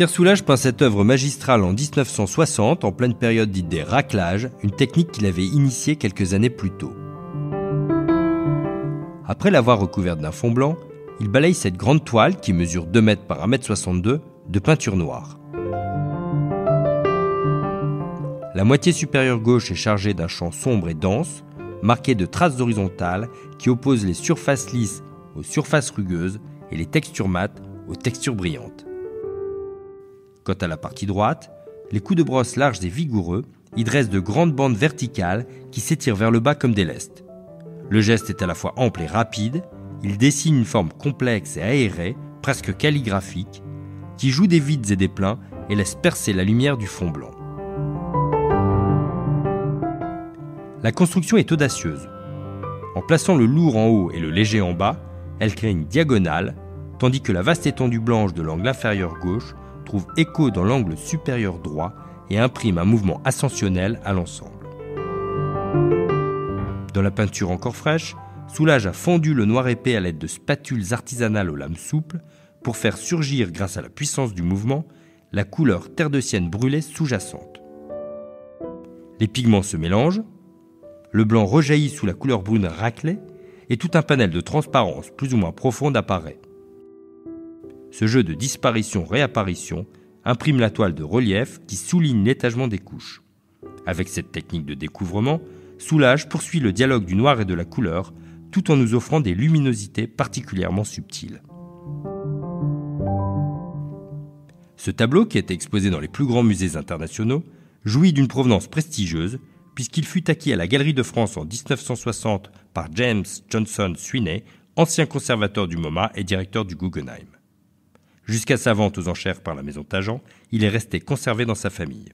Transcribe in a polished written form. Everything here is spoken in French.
Pierre Soulages peint cette œuvre magistrale en 1960, en pleine période dite des raclages, une technique qu'il avait initiée quelques années plus tôt. Après l'avoir recouverte d'un fond blanc, il balaye cette grande toile, qui mesure 2 mètres par 1,62 m, de peinture noire. La moitié supérieure gauche est chargée d'un champ sombre et dense, marqué de traces horizontales qui opposent les surfaces lisses aux surfaces rugueuses et les textures mates aux textures brillantes. Quant à la partie droite, les coups de brosse larges et vigoureux y dressent de grandes bandes verticales qui s'étirent vers le bas comme des lestes. Le geste est à la fois ample et rapide, il dessine une forme complexe et aérée, presque calligraphique, qui joue des vides et des pleins et laisse percer la lumière du fond blanc. La construction est audacieuse. En plaçant le lourd en haut et le léger en bas, elle crée une diagonale, tandis que la vaste étendue blanche de l'angle inférieur gauche trouve écho dans l'angle supérieur droit et imprime un mouvement ascensionnel à l'ensemble. Dans la peinture encore fraîche, Soulages a fondu le noir épais à l'aide de spatules artisanales aux lames souples pour faire surgir, grâce à la puissance du mouvement, la couleur terre de sienne brûlée sous-jacente. Les pigments se mélangent, le blanc rejaillit sous la couleur brune raclée et tout un panel de transparence plus ou moins profonde apparaît. Ce jeu de disparition-réapparition imprime la toile de relief qui souligne l'étagement des couches. Avec cette technique de découvrement, Soulages poursuit le dialogue du noir et de la couleur tout en nous offrant des luminosités particulièrement subtiles. Ce tableau, qui est exposé dans les plus grands musées internationaux, jouit d'une provenance prestigieuse puisqu'il fut acquis à la Galerie de France en 1960 par James Johnson Sweeney, ancien conservateur du MoMA et directeur du Guggenheim. Jusqu'à sa vente aux enchères par la maison Tajan, il est resté conservé dans sa famille.